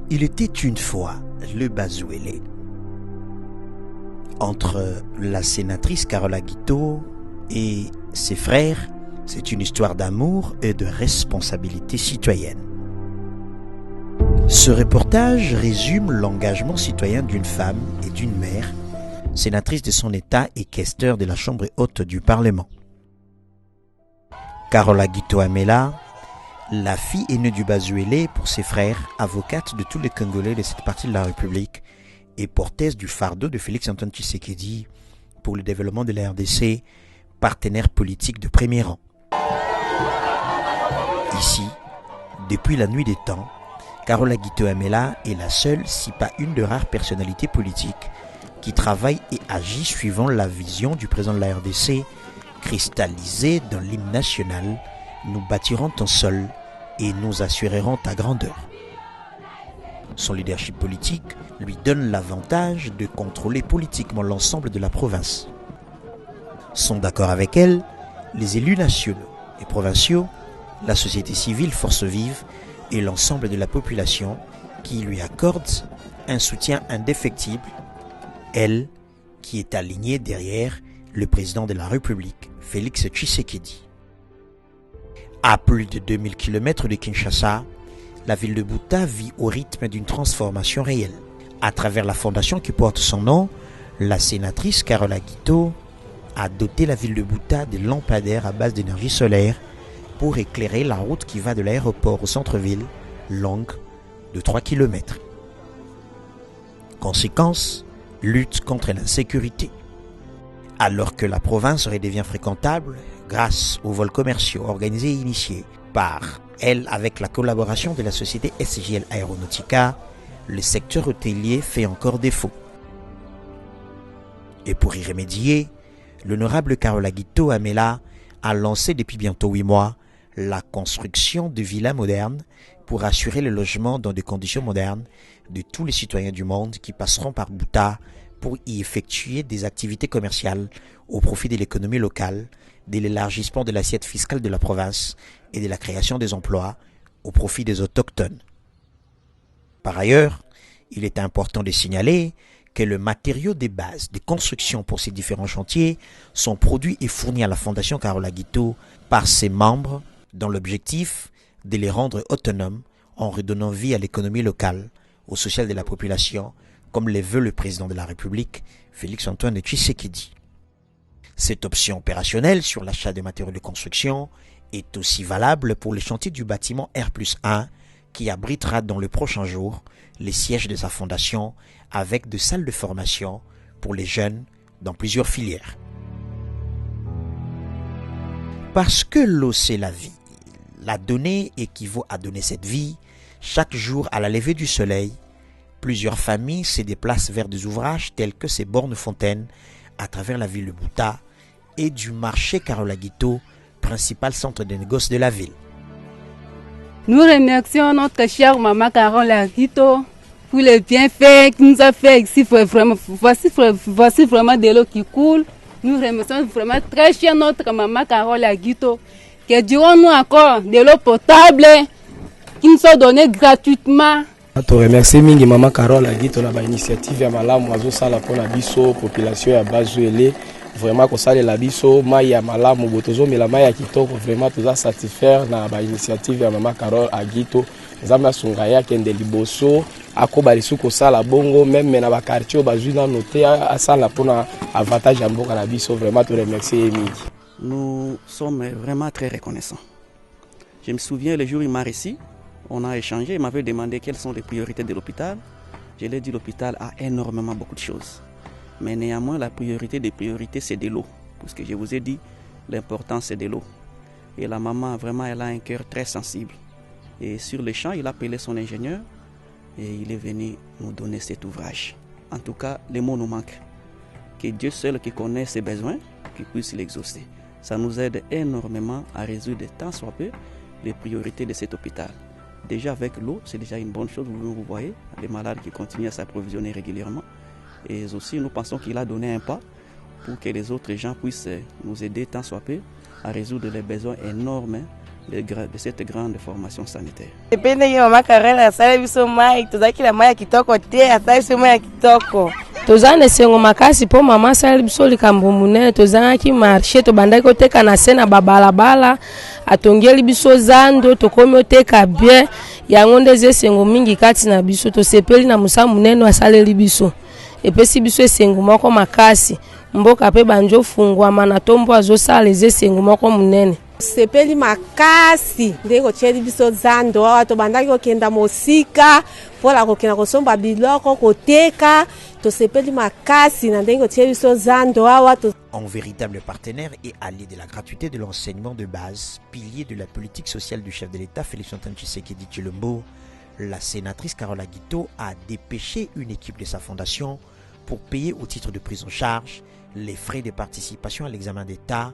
Il était une fois le Bazouélé. Entre la sénatrice Carola Guiteau et ses frères, c'est une histoire d'amour et de responsabilité citoyenne. Ce reportage résume l'engagement citoyen d'une femme et d'une mère, sénatrice de son État et questeur de la Chambre haute du Parlement. Carola Guiteau Amela, la fille aînée du Bazouélé pour ses frères, avocate de tous les Congolais de cette partie de la République et porteuse du fardeau de Félix-Antoine Tshisekedi pour le développement de la RDC, partenaire politique de premier rang. Ici, depuis la nuit des temps, Carola Guiteau Amela est la seule, si pas une de rares personnalités politiques qui travaille et agit suivant la vision du président de la RDC, cristallisée dans l'hymne national. Nous bâtirons ton sol et nous assurerons ta grandeur. Son leadership politique lui donne l'avantage de contrôler politiquement l'ensemble de la province. Sont d'accord avec elle les élus nationaux et provinciaux, la société civile force vive et l'ensemble de la population qui lui accorde un soutien indéfectible, elle qui est alignée derrière le président de la République, Félix Tshisekedi. À plus de 2000 km de Kinshasa, la ville de Buta vit au rythme d'une transformation réelle. À travers la fondation qui porte son nom, la sénatrice Carola Guiteau a doté la ville de Buta de lampadaires à base d'énergie solaire pour éclairer la route qui va de l'aéroport au centre-ville, longue de 3 km. Conséquence, lutte contre l'insécurité. Alors que la province redevient fréquentable grâce aux vols commerciaux organisés et initiés par elle avec la collaboration de la société SGL Aeronautica, le secteur hôtelier fait encore défaut. Et pour y remédier, l'honorable Carola Guiteau Amela a lancé depuis bientôt 8 mois la construction de villas modernes pour assurer le logement dans des conditions modernes de tous les citoyens du monde qui passeront par Buta pour y effectuer des activités commerciales au profit de l'économie locale, de l'élargissement de l'assiette fiscale de la province et de la création des emplois au profit des autochtones. Par ailleurs, il est important de signaler que le matériau de base de construction pour ces différents chantiers sont produits et fournis à la Fondation Carola Guiteau par ses membres dans l'objectif de les rendre autonomes en redonnant vie à l'économie locale, au social de la population, comme le veut le président de la République, Félix-Antoine Tshisekedi. Cette option opérationnelle sur l'achat de matériaux de construction est aussi valable pour le chantier du bâtiment R+1 qui abritera dans le prochain jour les sièges de sa fondation avec de salles de formation pour les jeunes dans plusieurs filières. Parce que l'eau c'est la vie, la donner équivaut à donner cette vie. Chaque jour à la levée du soleil, plusieurs familles se déplacent vers des ouvrages tels que ces bornes-fontaines à travers la ville de Buta et du marché Carola Guiteau, principal centre de négoce de la ville. Nous remercions notre chère maman Carola Guiteau pour les bienfaits qu'il nous a fait ici. Voici vraiment de l'eau qui coule. Nous remercions vraiment très cher notre maman Carola Guiteau que dirons-nous encore de l'eau potable qui nous soit donnée gratuitement. Je remercie mingi maman Carola Guiteau na ba initiative ya malamu azosala pona biso population ya Bazouélé. Vraiment ko sala la biso mai ya malamu botozo mela mai ya kitoko, vraiment toza satisfaire na ba initiative ya maman Carola Guiteau. Nzambe asunga ya kende liboso akoba lisu ko sala bongo même na ba quartier bazui na noter asala pona avantage ya mboka na biso. Vraiment to remercier mingi. Nous sommes vraiment très reconnaissants. Je me souviens le jour où il m'a reçu, on a échangé, il m'avait demandé quelles sont les priorités de l'hôpital. Je lui ai dit l'hôpital a énormément beaucoup de choses. Mais néanmoins, la priorité des priorités, c'est de l'eau. Parce que je vous ai dit, l'important, c'est de l'eau. Et la maman, vraiment, elle a un cœur très sensible. Et sur le champ, il a appelé son ingénieur et il est venu nous donner cet ouvrage. En tout cas, les mots nous manquent. Que Dieu seul qui connaît ses besoins, qu'il puisse l'exaucer. Ça nous aide énormément à résoudre tant soit peu les priorités de cet hôpital. Déjà avec l'eau, c'est déjà une bonne chose, vous voyez, les malades qui continuent à s'approvisionner régulièrement. Et aussi, nous pensons qu'il a donné un pas pour que les autres gens puissent nous aider tant soit peu à résoudre les besoins énormes de cette grande formation sanitaire. Tozane sengo makasi po mama sali biso likambo munene tozangaki marché tobandaki koteka na se na babalabala atongeli biso zando tokomi oteka bien yango nde sengo mingi kati na biso tosepeli na musa munene asaleli biso epesi biso esengo moko makasi mboka pe banjo fungwama na tombo azosala esengo moko munene sepeli makasi ndeko cheli biso zando awa tobandaki kokenda mosika pola kokenda kosomba biloko koteka tosepeli makasi na ndeko cheli biso zando awa. En véritable partenaire et allié de la gratuité de l'enseignement de base, pilier de la politique sociale du chef de l'État Félix-Antoine Tshisekedi Tshilombo, la sénatrice Carola Guito a dépêché une équipe de sa fondation pour payer au titre de prise en charge les frais de participation à l'examen d'État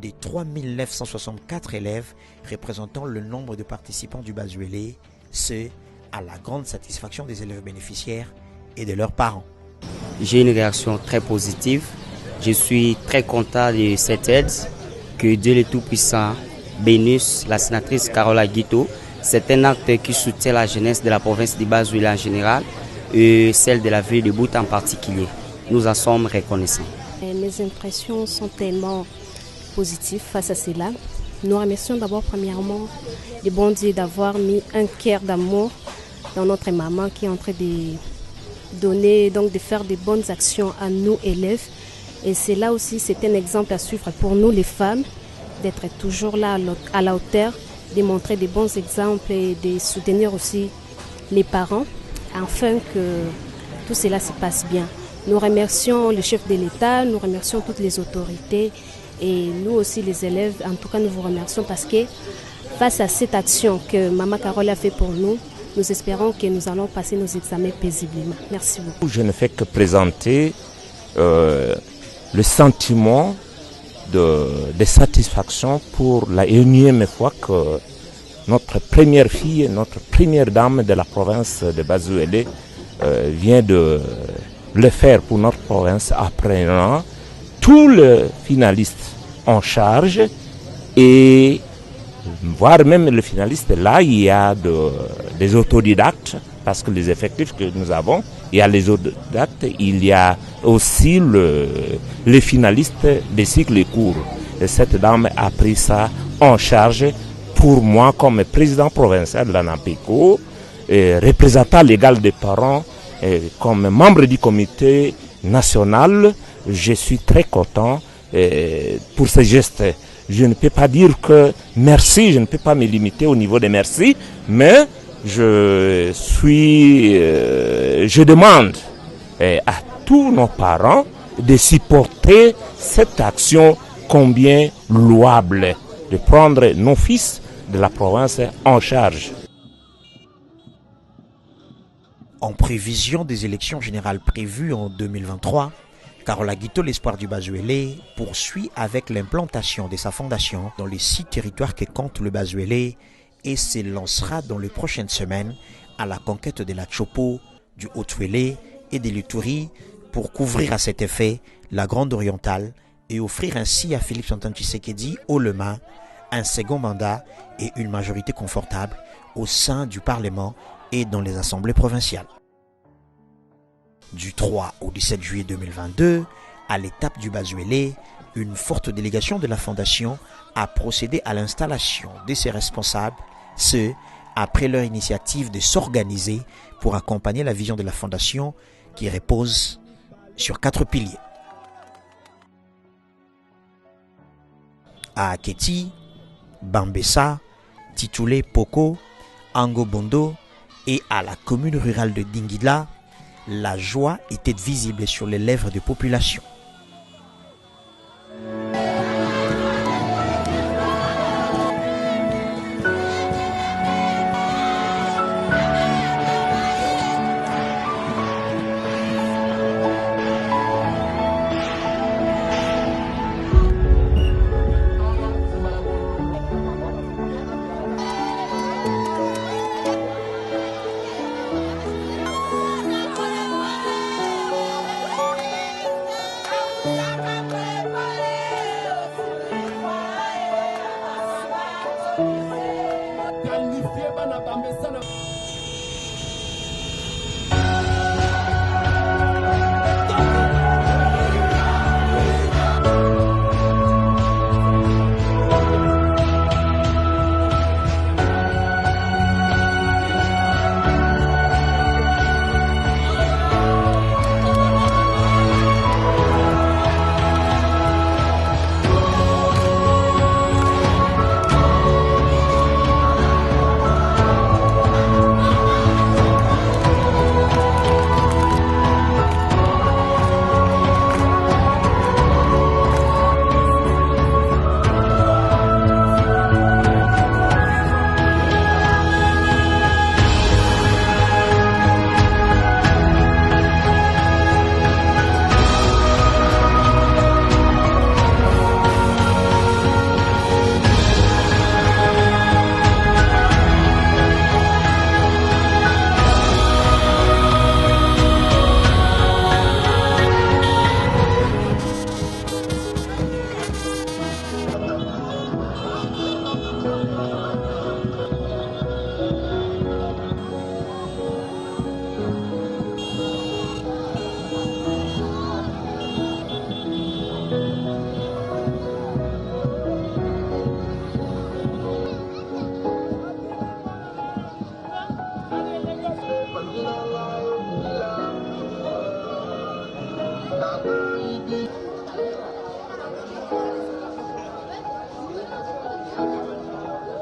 des 3964 élèves représentant le nombre de participants du Bazuélé, ce à la grande satisfaction des élèves bénéficiaires et de leurs parents. J'ai une réaction très positive. Je suis très content de cette aide. Que Dieu le Tout-Puissant bénisse la sénatrice Carola Guito. C'est un acte qui soutient la jeunesse de la province du Bazuélé en général et celle de la ville de Bouta en particulier. Nous en sommes reconnaissants. Mes impressions sont tellement positives face à cela. Nous remercions d'abord premièrement le bon Dieu d'avoir mis un cœur d'amour dans notre maman qui est en train de donner, donc de faire de bonnes actions à nous élèves. Et c'est là aussi, c'est un exemple à suivre pour nous les femmes, d'être toujours là à la hauteur, de montrer de bons exemples et de soutenir aussi les parents, afin que tout cela se passe bien. Nous remercions le chef de l'État, nous remercions toutes les autorités et nous aussi les élèves. En tout cas, nous vous remercions parce que face à cette action que Maman Carole a fait pour nous, nous espérons que nous allons passer nos examens paisiblement. Merci beaucoup. Je ne fais que présenter le sentiment de satisfaction pour la énième fois que notre première fille, notre première dame de la province de Bazuélé vient de le faire pour notre province, apprenant tous les finalistes en charge et voire même le finaliste là, il y a des autodidactes parce que les effectifs que nous avons, il y a les autodidactes, il y a aussi les finalistes des cycles courts. Et cette dame a pris ça en charge pour moi comme président provincial de l'ANAPECO, représentant légal des parents, et comme membre du comité national. Je suis très content pour ce geste. Je ne peux pas dire que merci, je ne peux pas me limiter au niveau des merci, mais je demande à tous nos parents de supporter cette action combien louable, de prendre nos fils de la province en charge. En prévision des élections générales prévues en 2023, Carola Guito, l'espoir du Bazuélé, poursuit avec l'implantation de sa fondation dans les 6 territoires que compte le Bazuélé et s'élancera dans les prochaines semaines à la conquête de la Chopo, du Haut-Ouélé et de l'Ituri pour couvrir à cet effet la Grande Orientale et offrir ainsi à Félix-Antoine Tshisekedi haut le main un second mandat et une majorité confortable au sein du Parlement et dans les assemblées provinciales. Du 3 au 17 juillet 2022, à l'étape du Bazuélé, une forte délégation de la Fondation a procédé à l'installation de ses responsables, ce après leur initiative de s'organiser pour accompagner la vision de la Fondation qui repose sur 4 piliers. À Aketi, Bambessa, Titoulé Poko, Angobondo et à la commune rurale de Dingila, la joie était visible sur les lèvres des populations.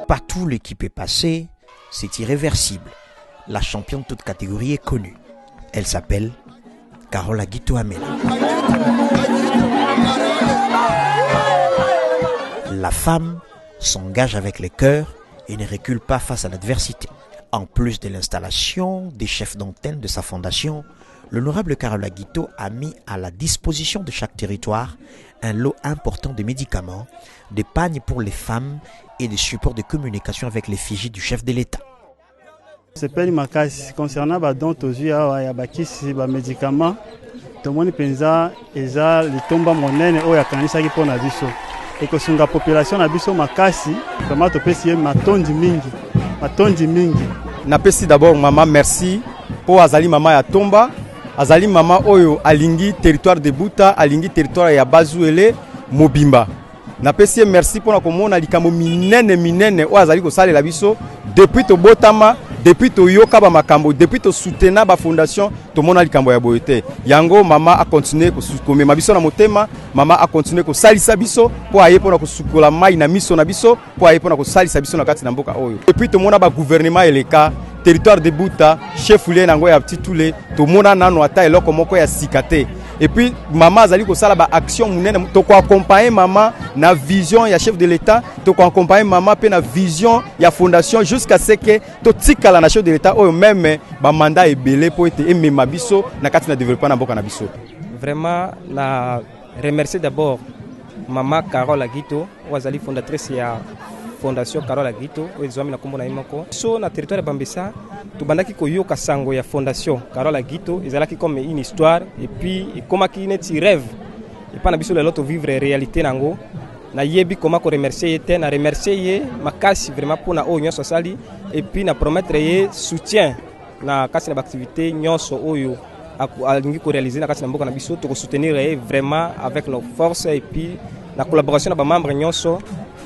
Partout l'équipe est passée, c'est irréversible. La championne de toute catégorie est connue. Elle s'appelle Carole Aguito Amela. La femme s'engage avec les cœurs et ne recule pas face à l'adversité. En plus de l'installation des chefs d'antenne de sa fondation, l'honorable Carole Aguito a mis à la disposition de chaque territoire un lot important de médicaments, de pagnes pour les femmes et des supports de communication avec l'effigie du chef de l'État. Sepeli makasi concernant badon tozui awa ya bakisi ba médicaments tomoni penza eza litomba monene oyo akanisaki mpona biso ekosunga population na biso makasi vraiment topesi ye matondi mingi. Napesi d'abord mama merci po azali mama ya tomba, azali mama oyo alingi territoire de Buta, alingi territoire ya Bazuele Mobimba. Napesi ye merci pona komona likambo minene oyo azali kosalela biso depuis to botama, depuis to yoka ba makambo, depuis to soutenir ba fondation to mona likambo ya boyete. Yango mama a continuer komema biso na motema, mama a continuer ko salisa biso po aye pona ko sukola mai na miso na biso, po aye pona ko salisa biso na kati na mboka oyo. Depuis to mona ba gouvernement eleka territoire de Buta, chef lié nango ya Titule, to mona nano ata eloko moko ya sikate. Et puis maman azali ko sala ba action munene to ko accompagner maman na vision ya chef de l'État, to ko accompagner maman pe na vision ya fondation jusqu'à ce que to tikala na chef de l'État oyo même ba mandat ebele po ete emema biso na kati na développement na mboka na biso. Vraiment na remercier d'abord maman Carole Aguito, wazali fondatrice ya fondation Carole Aguito oyo ezwami na kombo na imoko. So na territoire ya Bambesa tubandaki koyoka sango ya fondation Carole Aguito ezalaki comme une histoire et puis ekomaki neti rêve et pas na biso lelo to vivre réalité nango na yebi comment ko remercier ye na remercier ye makasi vraiment pour na oyo nyonso sali et puis na promettre ye soutien na kasi na activité nyonso oyo alingi ko réaliser na kasi na mboka na biso to ko soutenir vraiment avec nos forces et puis la collaboration na ba membres nyonso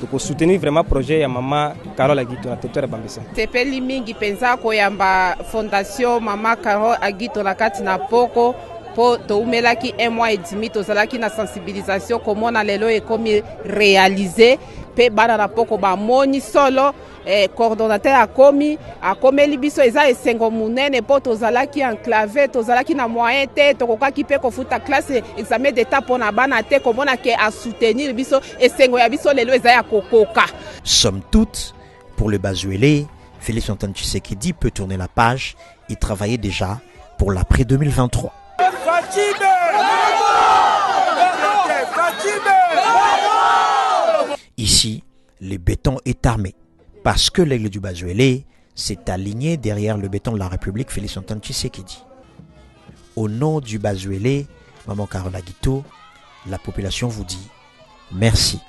pour soutenir vraiment projet ya mama Carole Aguito na territoire ya Bambesa. Sepeli mingi penza koyamba fondation mama Carole Aguito na kati na poko po toumelaki 1 mois et demi tozalaki na sensibilisation komona lelo ekomi réaliser pe bana na poko ba moni solo coordonnateur akomeli biso eza esengo munene po tozalaki enclavé tozalaki na moyen te tokokaki pe kofuta classe examen d'état pona bana te komona ke a soutenir biso esengo ya biso lelo eza ya kokoka. Somme toute, pour le Bazuélé, Félix Antoine Tshisekedi peut tourner la page et travailler déjà pour l'après 2023. Ici, le béton est armé. Parce que l'aigle du Bazuélé s'est aligné derrière le béton de la République Félix Antoine Tshisekedi. Au nom du Bazuélé, maman Carole Aguito, la population vous dit merci.